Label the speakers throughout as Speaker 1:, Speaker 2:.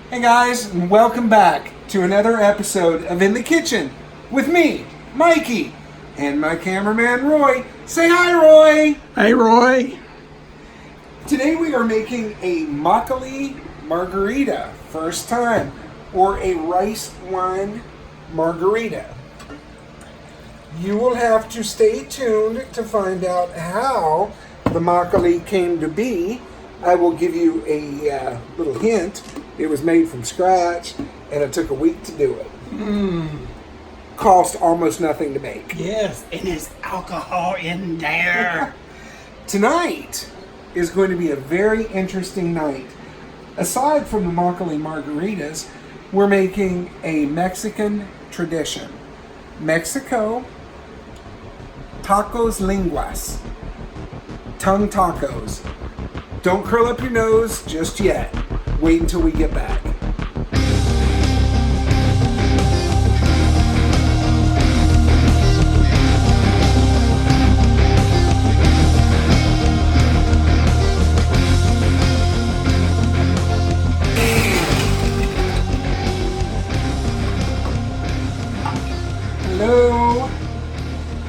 Speaker 1: Hey guys, and welcome back to another episode of In the Kitchen with me, Mikey, and my cameraman Roy. Say hi, Roy!
Speaker 2: Hey, Roy.
Speaker 1: Today we are making a makgeolli margarita, first time, or a rice wine margarita. You will have to stay tuned to find out how the makgeolli came to be. I will give you a little hint. It was made from scratch, and it took a week to do it. Cost almost nothing to make.
Speaker 2: Yes, and there's alcohol in there.
Speaker 1: Tonight is going to be a very interesting night. Aside from the makgeolli margaritas, we're making a Mexican tradition. Mexico, tacos lenguas. Tongue tacos. Don't curl up your nose just yet. Wait until we get back. Hello.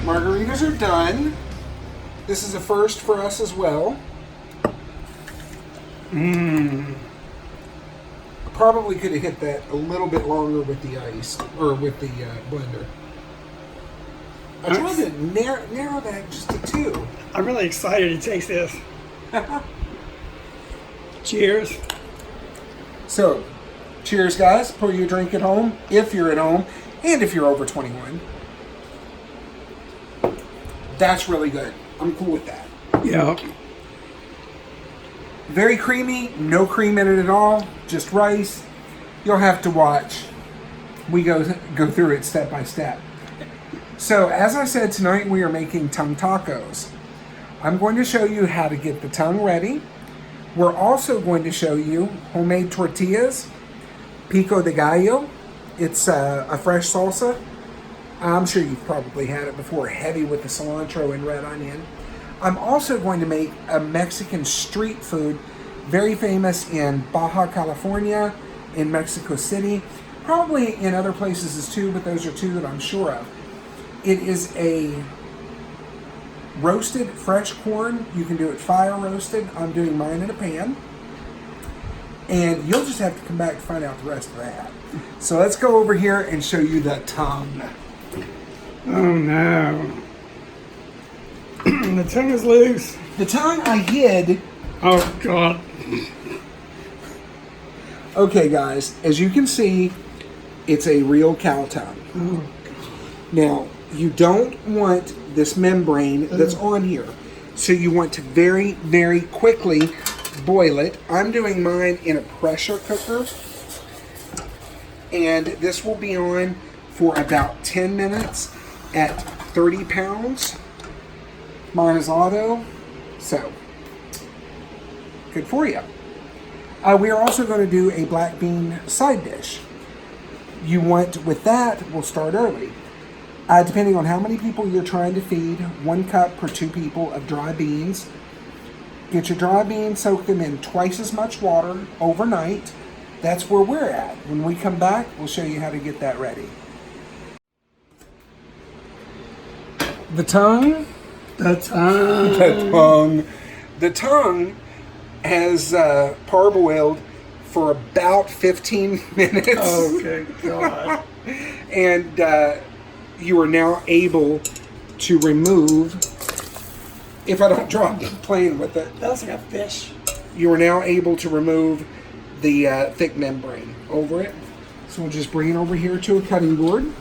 Speaker 1: Margaritas are done. This is a first for us as well. Probably could have hit that a little bit longer with the ice, or with the blender. I tried to narrow that just to 2.
Speaker 2: I'm really excited to taste this. Cheers.
Speaker 1: So, cheers guys. Pour your drink at home, if you're at home, and if you're over 21. That's really good. I'm cool with that.
Speaker 2: Yeah.
Speaker 1: Very creamy, no cream in it at all, just rice. You'll have to watch. We go through it step by step. So, as I said, tonight we are making tongue tacos. I'm going to show you how to get the tongue ready. We're also going to show you homemade tortillas, Pico de Gallo. It's a fresh salsa. I'm sure you've probably had it before, heavy with the cilantro and red onion. I'm also going to make a Mexican street food, very famous in Baja California, in Mexico City, probably in other places as too, but those are 2 that I'm sure of. It is a roasted fresh corn. You can do it fire roasted. I'm doing mine in a pan. And you'll just have to come back to find out the rest of that. So let's go over here and show you the tongue.
Speaker 2: Oh, no. The tongue is loose.
Speaker 1: The tongue I hid.
Speaker 2: Oh, God.
Speaker 1: Okay, guys, as you can see, it's a real cow tongue.
Speaker 2: Oh,
Speaker 1: Now, you don't want this membrane that's on here. So you want to very, very quickly boil it. I'm doing mine in a pressure cooker. And this will be on for about 10 minutes at 30 pounds. Mine is auto, so good for you. We are also going to do a black bean side dish. You want, with that, we'll start early. Depending on how many people you're trying to feed, 1 cup per 2 people of dry beans. Get your dry beans, soak them in twice as much water overnight. That's where we're at. When we come back, we'll show you how to get that ready. The tongue.
Speaker 2: the tongue.
Speaker 1: The tongue. The tongue has parboiled for about 15 minutes.
Speaker 2: Okay, God.
Speaker 1: And you are now able to remove, if I don't drop playing with it,
Speaker 2: That's like a fish.
Speaker 1: you are now able to remove the thick membrane over it. So we'll just bring it over here to a cutting board.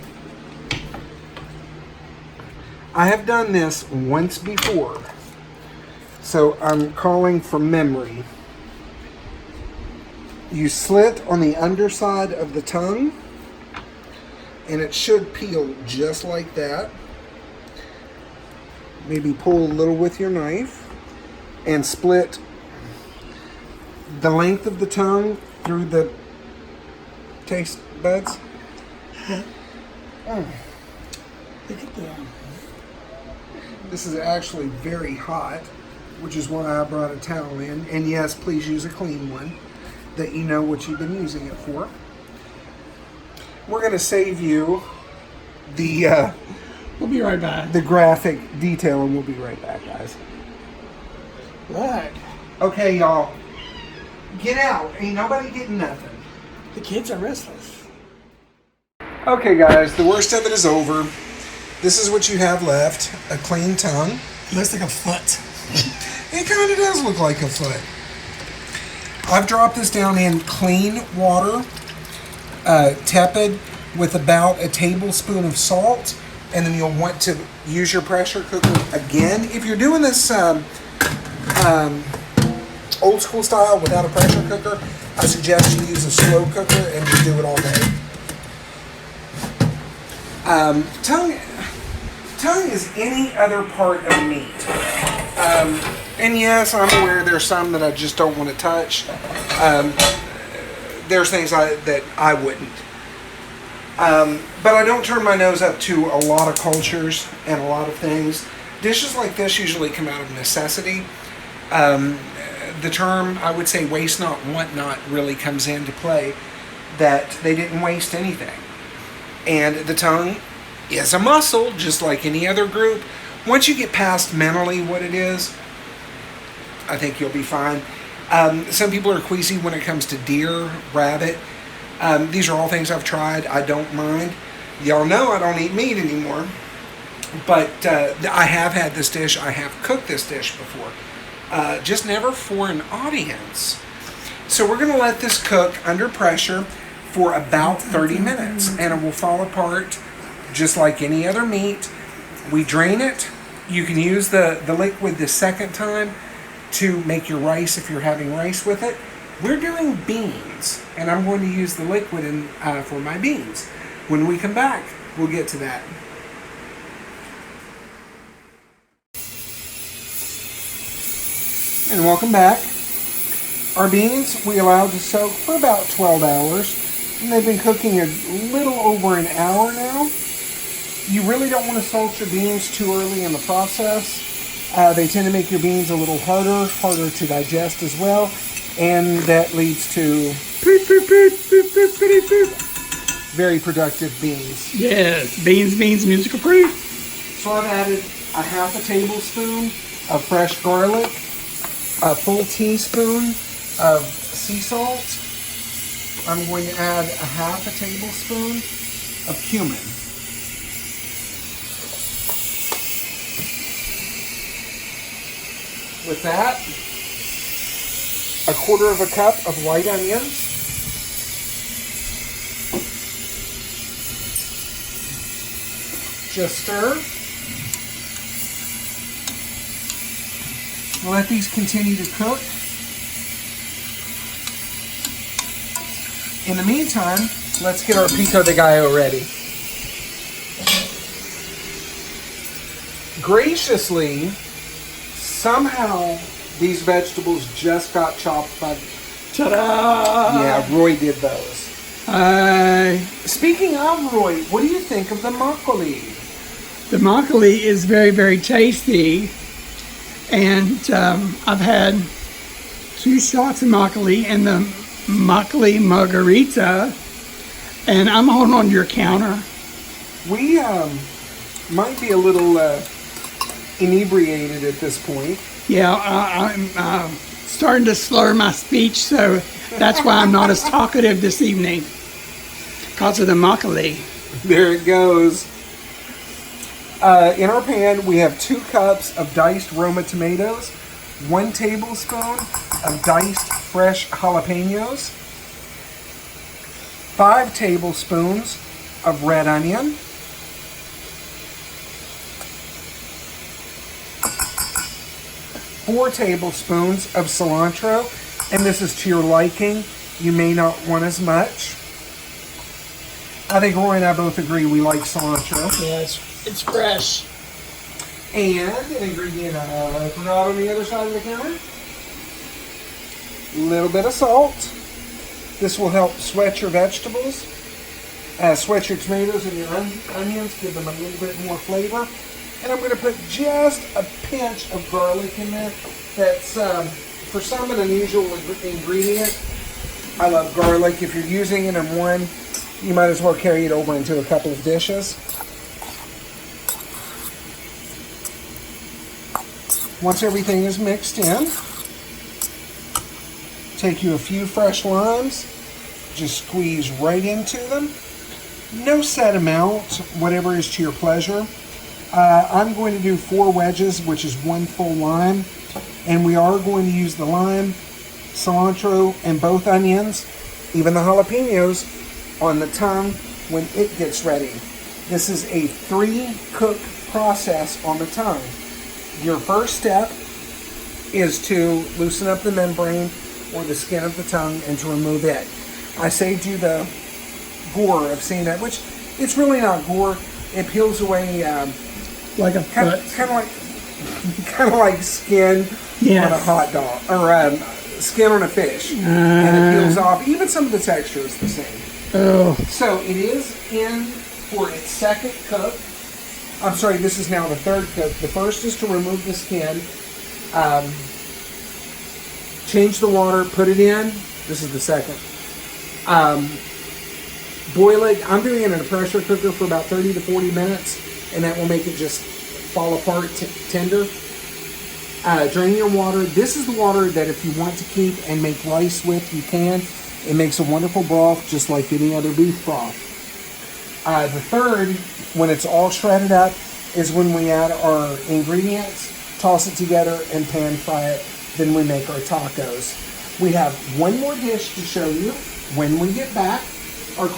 Speaker 1: I have done this once before, so I'm calling from memory. You slit on the underside of the tongue, and it should peel just like that. Maybe pull a little with your knife, and split the length of the tongue through the taste buds.
Speaker 2: Look at that.
Speaker 1: This is actually very hot, which is why I brought a towel in. And yes, please use a clean one. that you know what you've been using it for. We're going to save you the
Speaker 2: We'll be right back.
Speaker 1: the graphic detail, and we'll be right back, guys.
Speaker 2: Right.
Speaker 1: Okay, y'all. Get out. Ain't nobody getting nothing.
Speaker 2: The kids are restless.
Speaker 1: Okay, guys, the worst of it is over. This is what you have left, a clean tongue.
Speaker 2: Looks like a foot.
Speaker 1: It kind of does look like a foot. I've dropped this down in clean water, tepid, with about a tablespoon of salt, and then you'll want to use your pressure cooker again. If you're doing this old school style without a pressure cooker, I suggest you use a slow cooker and just do it all day. Tongue is any other part of meat. And yes, I'm aware there's some that I just don't want to touch. There's things that I wouldn't. But I don't turn my nose up to a lot of cultures and a lot of things. Dishes like this usually come out of necessity. The term, I would say, waste not, want not, really comes into play, that they didn't waste anything. And the tongue is a muscle, just like any other group. Once you get past mentally what it is, I think you'll be fine. Some people are queasy when it comes to deer, rabbit. These are all things I've tried. I don't mind. Y'all know I don't eat meat anymore. But I have had this dish. I have cooked this dish before. Just never for an audience. So we're going to let this cook under pressure for about 30 minutes. And it will fall apart just like any other meat. We drain it. You can use the liquid the second time to make your rice if you're having rice with it. We're doing beans, and I'm going to use the liquid for my beans. When we come back, we'll get to that. And welcome back. Our beans we allowed to soak for about 12 hours, and they've been cooking a little over an hour now. You really don't want to salt your beans too early in the process. They tend to make your beans a little harder to digest as well, and that leads to very productive beans.
Speaker 2: Yes, beans, musical proof.
Speaker 1: So I've added a half a tablespoon of fresh garlic, a full teaspoon of sea salt. I'm going to add a half a tablespoon of cumin. With that, a quarter of a cup of white onions, just stir. Let these continue to cook. In the meantime, let's get our Pico de Gallo ready. Graciously, somehow these vegetables just got chopped by...
Speaker 2: Ta-da!
Speaker 1: Yeah, Roy did those. Speaking of Roy, what do you think of the makgeolli?
Speaker 2: The makgeolli is very, very tasty. And I've had 2 shots of makgeolli and the makgeolli margarita. And I'm holding on to your counter.
Speaker 1: We might be a little inebriated at this point.
Speaker 2: Yeah, I'm starting to slur my speech, so that's why I'm not as talkative this evening. Because of the makgeolli.
Speaker 1: There it goes. In our pan, we have 2 cups of diced Roma tomatoes, 1 tablespoon of diced fresh jalapenos, 5 tablespoons of red onion, 4 tablespoons of cilantro, and this is to your liking. You may not want as much. I think Roy and I both agree we like cilantro.
Speaker 2: Yeah, it's fresh.
Speaker 1: And an ingredient I forgot on the other side of the counter. A little bit of salt. This will help sweat your vegetables. Sweat your tomatoes and your onions. Give them a little bit more flavor. And I'm going to put just a pinch of garlic in there. That's, for some, an unusual ingredient. I love garlic. If you're using it in one, you might as well carry it over into a couple of dishes. Once everything is mixed in, take you a few fresh limes, just squeeze right into them. No set amount, whatever is to your pleasure. I'm going to do 4 wedges, which is 1 full lime. And we are going to use the lime, cilantro, and both onions, even the jalapenos, on the tongue when it gets ready. This is a 3-cook process on the tongue. Your first step is to loosen up the membrane or the skin of the tongue and to remove it. I saved you the gore of seeing that, which it's really not gore. It peels away
Speaker 2: Like a
Speaker 1: kind of like skin on a hot dog or skin on a fish, and it peels off. Even some of the texture is the same.
Speaker 2: Oh.
Speaker 1: So it is in for its second cook. I'm sorry, this is now the third cook. The first is to remove the skin, change the water, put it in. This is the second. Boil it. I'm doing it in a pressure cooker for about 30 to 40 minutes, and that will make it just fall apart tender. Drain your water. This is the water that if you want to keep and make rice with, you can. It makes a wonderful broth, just like any other beef broth. The third, when it's all shredded up, is when we add our ingredients, toss it together, and pan fry it. Then we make our tacos. We have one more dish to show you when we get back. Our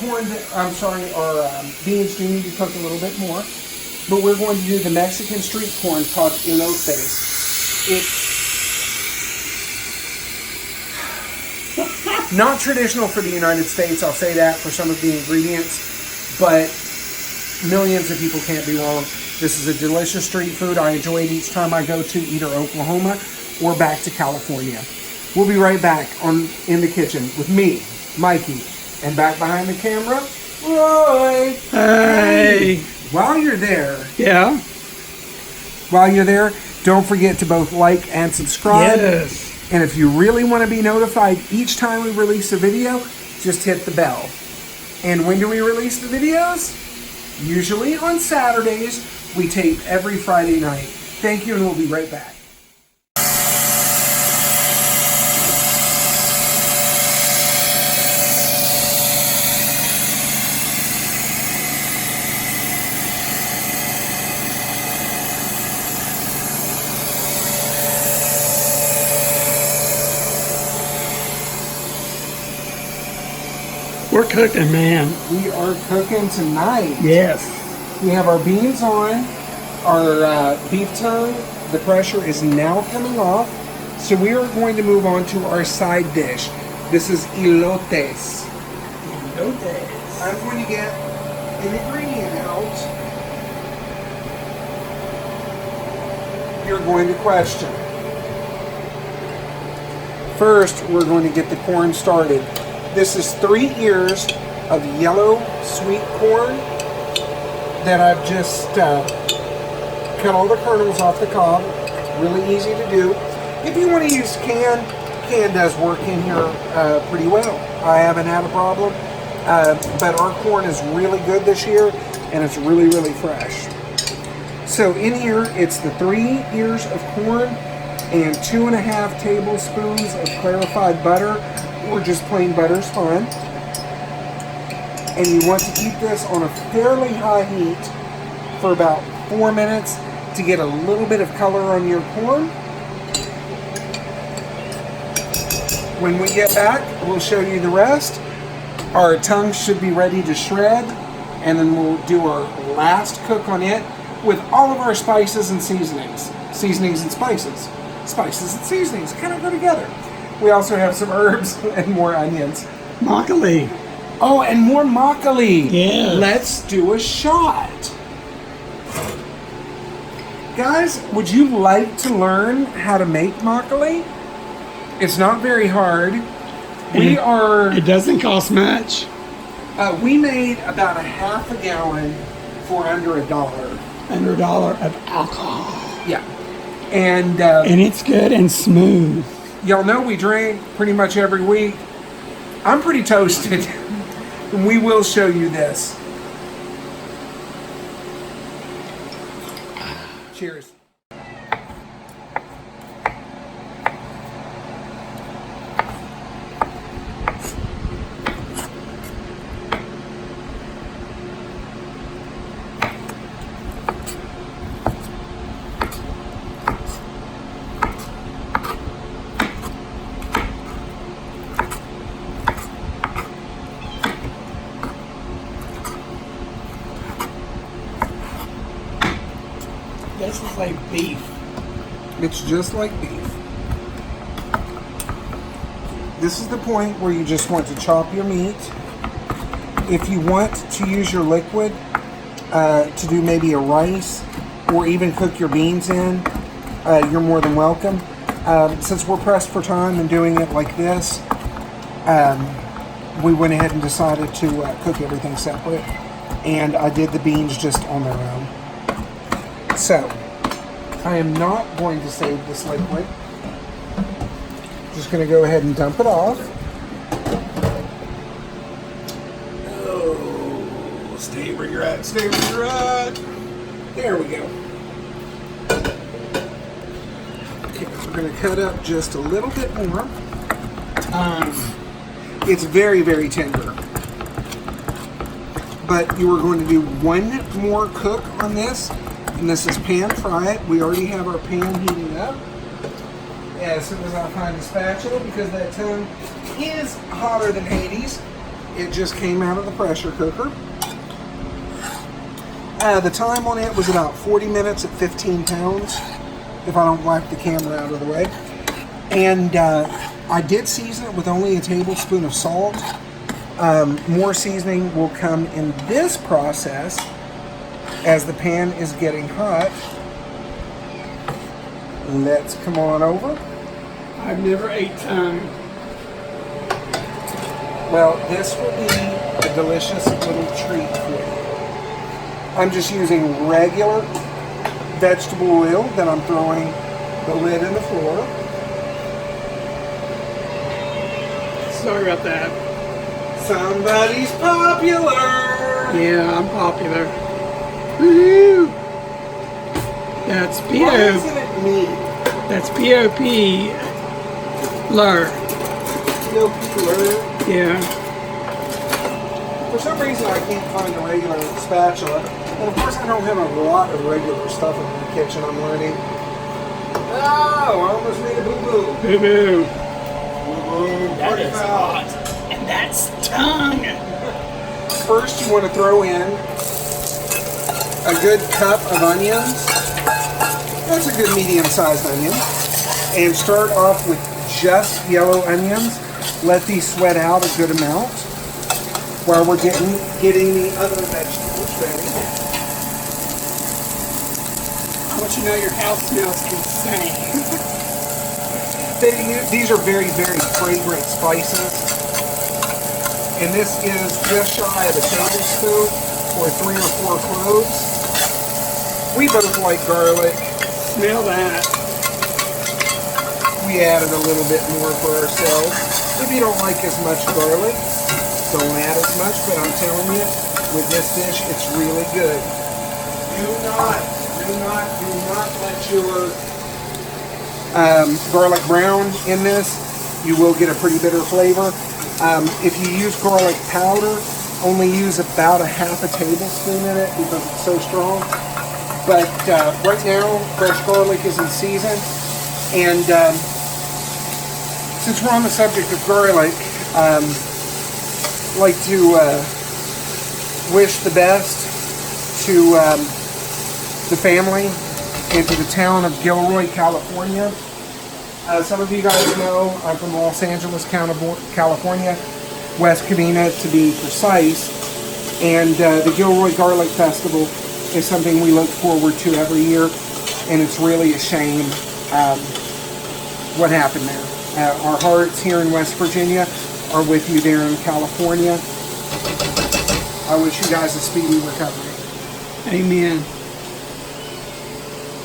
Speaker 1: beans do need to cook a little bit more, but we're going to do the Mexican street corn called Elotes. It's not traditional for the United States, I'll say that, for some of the ingredients, but millions of people can't be wrong. This is a delicious street food. I enjoy it each time I go to either Oklahoma or back to California. We'll be right back in the kitchen with me, Mikey, and back behind the camera, Roy.
Speaker 2: Hey.
Speaker 1: While you're there, don't forget to both like and subscribe.
Speaker 2: Yes.
Speaker 1: And if you really want to be notified each time we release a video, just hit the bell. And when do we release the videos? Usually on Saturdays. We tape every Friday night. Thank you, and we'll be right back.
Speaker 2: We're cooking, man.
Speaker 1: We are cooking tonight.
Speaker 2: Yes.
Speaker 1: We have our beans on, our beef tongue. The pressure is now coming off. So we are going to move on to our side dish. This is elotes.
Speaker 2: Elotes.
Speaker 1: I'm going to get an ingredient out. You're going to question. First, we're going to get the corn started. This is 3 ears of yellow sweet corn that I've just cut all the kernels off the cob. Really easy to do. If you want to use can does work in here pretty well. I haven't had a problem, but our corn is really good this year, and it's really, really fresh. So in here, it's the 3 ears of corn and 2.5 tablespoons of clarified butter, or just plain butter is fine. And you want to keep this on a fairly high heat for about 4 minutes to get a little bit of color on your corn. When we get back, we'll show you the rest. Our tongue should be ready to shred, and then we'll do our last cook on it with all of our spices and seasonings. Seasonings and spices. Spices and seasonings kind of go together. We also have some herbs and more onions.
Speaker 2: Makgeolli.
Speaker 1: Oh, and more makgeolli.
Speaker 2: Yes.
Speaker 1: Let's do a shot. Guys, would you like to learn how to make makgeolli? It's not very hard.
Speaker 2: It doesn't cost much.
Speaker 1: We made about a half a gallon for under $1.
Speaker 2: Under $1 of alcohol.
Speaker 1: Yeah. And
Speaker 2: it's good and smooth.
Speaker 1: y'all know we drink pretty much every week. I'm pretty toasted. And we will show you this. Cheers.
Speaker 2: This is like beef.
Speaker 1: It's just like beef. This is the point where you just want to chop your meat. If you want to use your liquid to do maybe a rice or even cook your beans in, you're more than welcome. Since we're pressed for time and doing it like this, we went ahead and decided to cook everything separate. And I did the beans just on their own. So, I am not going to save this liquid. Just going to go ahead and dump it off. Oh, stay where you're at, stay where you're at. There we go. Okay, we're going to cut up just a little bit more. It's very, very tender. But you are going to do one more cook on this. And this is pan fried. We already have our pan heating up. As soon as I find the spatula, because that tongue is hotter than Hades. It just came out of the pressure cooker. The time on it was about 40 minutes at 15 pounds, if I don't wipe the camera out of the way. And I did season it with only a tablespoon of salt. More seasoning will come in this process as the pan is getting hot. Let's come on over.
Speaker 2: I've never ate tongue.
Speaker 1: Well, this will be a delicious little treat for you. I'm just using regular vegetable oil, then I'm throwing the lid in the floor.
Speaker 2: Sorry about that.
Speaker 1: Somebody's popular!
Speaker 2: Yeah, I'm popular. Woohoo! That's
Speaker 1: Why
Speaker 2: P.O.
Speaker 1: isn't it me?
Speaker 2: That's P.O.P. Lur.
Speaker 1: Popular.
Speaker 2: Yeah.
Speaker 1: For some reason I can't find a regular spatula. And of course I don't have a lot of regular stuff in my kitchen, I'm learning. Oh, I almost made a boo-boo.
Speaker 2: Boo-boo.
Speaker 1: Boo-boo.
Speaker 2: That is hot. And that's tongue.
Speaker 1: First you want to throw in a good cup of onions. That's a good medium-sized onion. And start off with just yellow onions. Let these sweat out a good amount while we're getting the other vegetables ready.
Speaker 2: I want you to know your house smells insane.
Speaker 1: These are very, very fragrant spices. And this is just shy of a tablespoon or 3 or 4 cloves. We both like garlic.
Speaker 2: Smell that.
Speaker 1: We added a little bit more for ourselves. If you don't like as much garlic, don't add as much, but I'm telling you, with this dish, it's really good. Do not let your garlic brown in this. You will get a pretty bitter flavor. If you use garlic powder, only use about a half a tablespoon in it because it's so strong. But right now, fresh garlic is in season. And since we're on the subject of garlic, I'd like to wish the best to the family and to the town of Gilroy, California. Some of you guys know I'm from Los Angeles, California, West Covina to be precise. And the Gilroy Garlic Festival is something we look forward to every year. And it's really a shame what happened there. Our hearts here in West Virginia are with you there in California. I wish you guys a speedy recovery.
Speaker 2: Amen.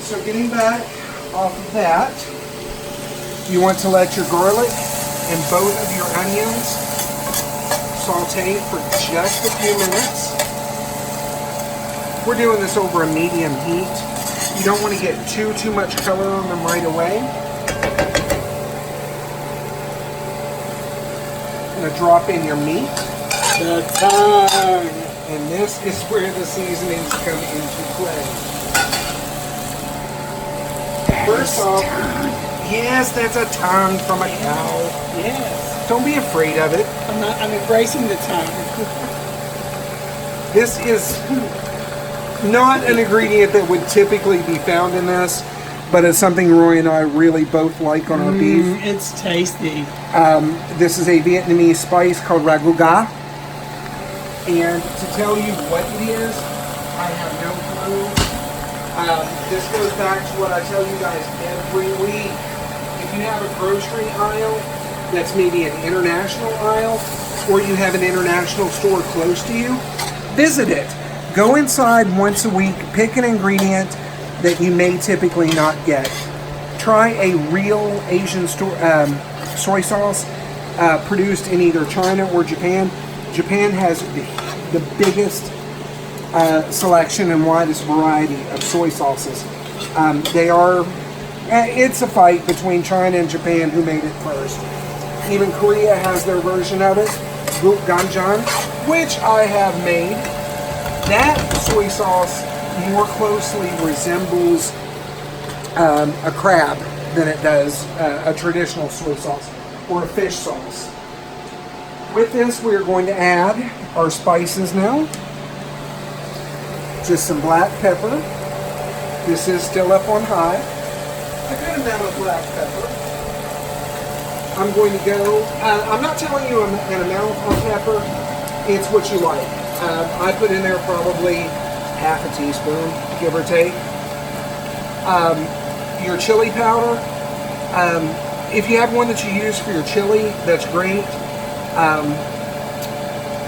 Speaker 1: So getting back off of that, you want to let your garlic and both of your onions saute for just a few minutes. We're doing this over a medium heat. You don't want to get too much color on them right away. Gonna drop in your meat.
Speaker 2: The tongue.
Speaker 1: And this is where the seasonings come into play. First off, yes, that's a tongue from a cow.
Speaker 2: Yes.
Speaker 1: Don't be afraid of it.
Speaker 2: I'm embracing the tongue.
Speaker 1: This is not an ingredient that would typically be found in this, but it's something Roy and I really both like on our beef.
Speaker 2: It's tasty.
Speaker 1: This is a Vietnamese spice called raguga. And to tell you what it is, I have no clue. This goes back to what I tell you guys every week. If you have a grocery aisle that's maybe an international aisle, or you have an international store close to you, visit it. Go inside once a week, pick an ingredient that you may typically not get. Try a real Asian soy sauce produced in either China or Japan. Japan has the biggest selection and widest variety of soy sauces. It's a fight between China and Japan who made it first. Even Korea has their version of it, ganjang, which I have made. That soy sauce more closely resembles a crab than it does a traditional soy sauce or a fish sauce. With this, we're going to add our spices now. Just some black pepper. This is still up on high. A good amount of black pepper. I'm going to go, I'm not telling you an amount of pepper, it's what you like. I put in there probably half a teaspoon, give or take. Your chili powder, if you have one that you use for your chili, that's great.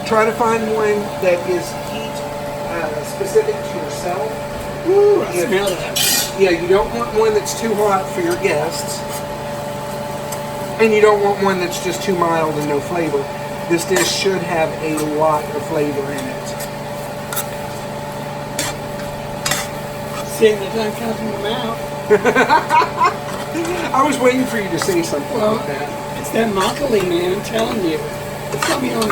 Speaker 1: Try to find one that is heat specific to yourself.
Speaker 2: Ooh, I smell that.
Speaker 1: Yeah, you don't want one that's too hot for your guests. And you don't want one that's just too mild and no flavor. This dish should have a lot of flavor in it.
Speaker 2: Seeing the tongue come from the mouth.
Speaker 1: I was waiting for you to say something like that.
Speaker 2: It's that makgeolli, man, I'm telling you. It's got me on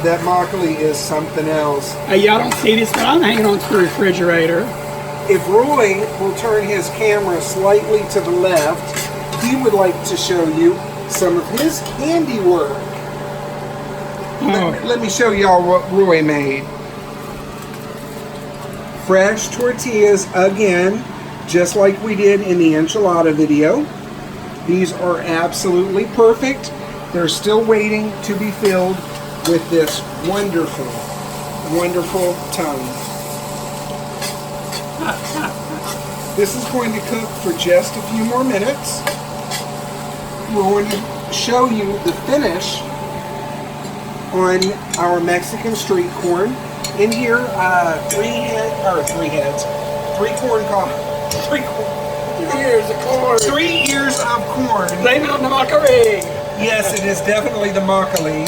Speaker 1: That makgeolli is something else.
Speaker 2: Y'all don't see this, but I'm hanging on to the refrigerator.
Speaker 1: If Roy will turn his camera slightly to the left, he would like to show you some of his handiwork. Let me show y'all what Roy made. Fresh tortillas again, just like we did in the enchilada video. These are absolutely perfect. They're still waiting to be filled with this wonderful, wonderful tongue. This is going to cook for just a few more minutes. We're going to show you the finish on our Mexican street corn. In here, three ears of corn. 3 ears of corn.
Speaker 2: Blame it on the makgeolli.
Speaker 1: Yes, it is definitely the makgeolli.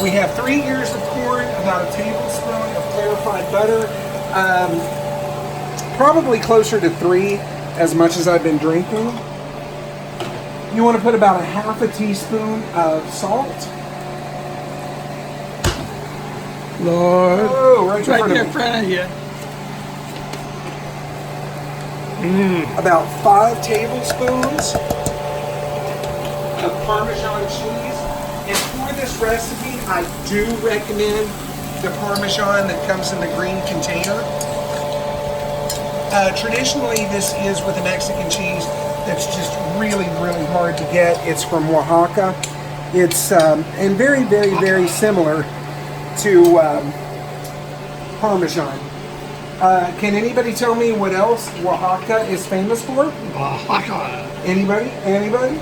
Speaker 1: We have 3 ears of corn, about a tablespoon of clarified butter, probably closer to 3, as much as I've been drinking. You want to put about a half a teaspoon of salt.
Speaker 2: Lord.
Speaker 1: Oh, right,
Speaker 2: It's right there
Speaker 1: in
Speaker 2: in front of you.
Speaker 1: About 5 tablespoons of Parmesan cheese. And for this recipe, I do recommend the Parmesan that comes in the green container. Traditionally, this is with a Mexican cheese that's just really, really hard to get. It's from Oaxaca. It's and very, very, very similar to Parmesan. Can anybody tell me what else Oaxaca is famous for?
Speaker 2: Oaxaca.
Speaker 1: Anybody? Anybody?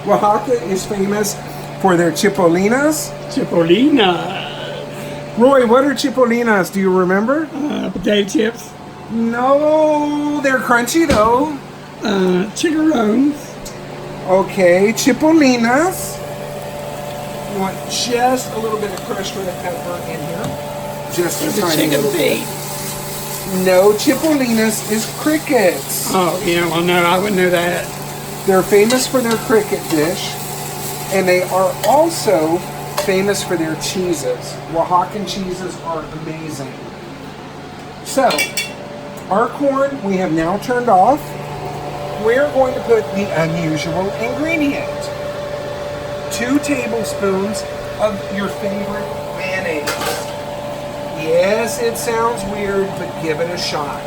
Speaker 1: Oaxaca is famous for their chipolinas.
Speaker 2: Chipolina.
Speaker 1: Roy, what are chipolinas? Do you remember?
Speaker 2: Potato chips.
Speaker 1: No, they're crunchy though.
Speaker 2: Chicharrones.
Speaker 1: Okay, chipolinas. You want just a little bit of crushed red pepper in here. Just a
Speaker 2: The
Speaker 1: tiny
Speaker 2: chicken
Speaker 1: little bit.
Speaker 2: feet.
Speaker 1: No, chipolinas is crickets.
Speaker 2: Oh, yeah, well, no, I wouldn't know that.
Speaker 1: They're famous for their cricket dish, and they are also famous for their cheeses. Oaxacan cheeses are amazing. So, our corn we have now turned off. We're going to put the unusual ingredient. 2 tablespoons of your favorite mayonnaise. Yes, it sounds weird, but give it a shot.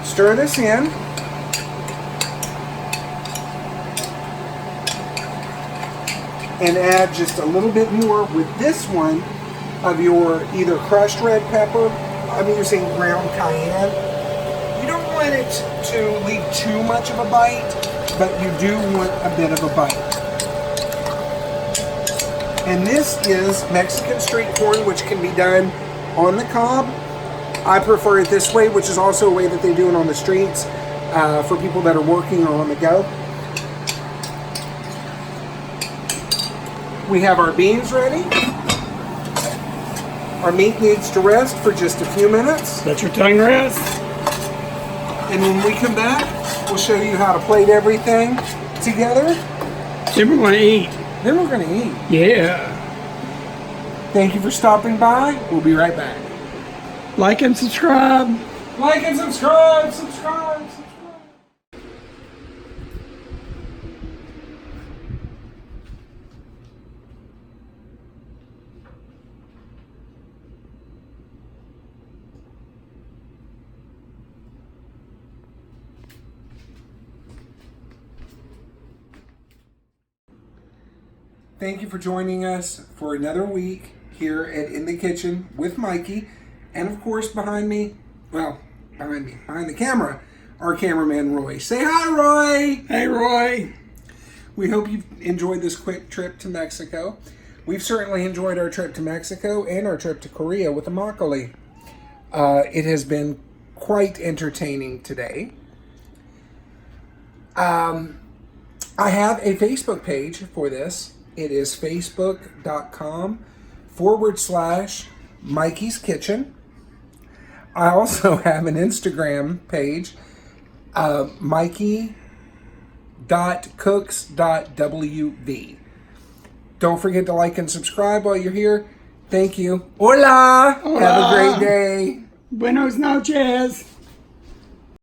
Speaker 1: Stir this in. And add just a little bit more with this one of your either crushed red pepper, I'm using ground cayenne. You don't want it to leave too much of a bite, but you do want a bit of a bite. And this is Mexican street corn, which can be done on the cob. I prefer it this way, which is also a way that they do it on the streets for people that are working or on the go. We have our beans ready. Our meat needs to rest for just a few minutes.
Speaker 2: Let your tongue rest.
Speaker 1: And when we come back, we'll show you how to plate everything together.
Speaker 2: Then we're going to eat.
Speaker 1: Then we're going to eat.
Speaker 2: Yeah.
Speaker 1: Thank you for stopping by. We'll be right back.
Speaker 2: Like and subscribe.
Speaker 1: Like and subscribe, subscribe, subscribe. Thank you for joining us for another week here at In the Kitchen with Mikey. And of course behind the camera, our cameraman Roy. Say hi, Roy!
Speaker 2: Hey, Roy.
Speaker 1: We hope you've enjoyed this quick trip to Mexico. We've certainly enjoyed our trip to Mexico and our trip to Korea with the makgeolli. It has been quite entertaining today. I have a Facebook page for this. It is facebook.com/Mikey's Kitchen. I also have an Instagram page, Mikey.cooks.wv. Don't forget to like and subscribe while you're here. Thank you. Hola!
Speaker 2: Hola.
Speaker 1: Have a great day.
Speaker 2: Buenos noches.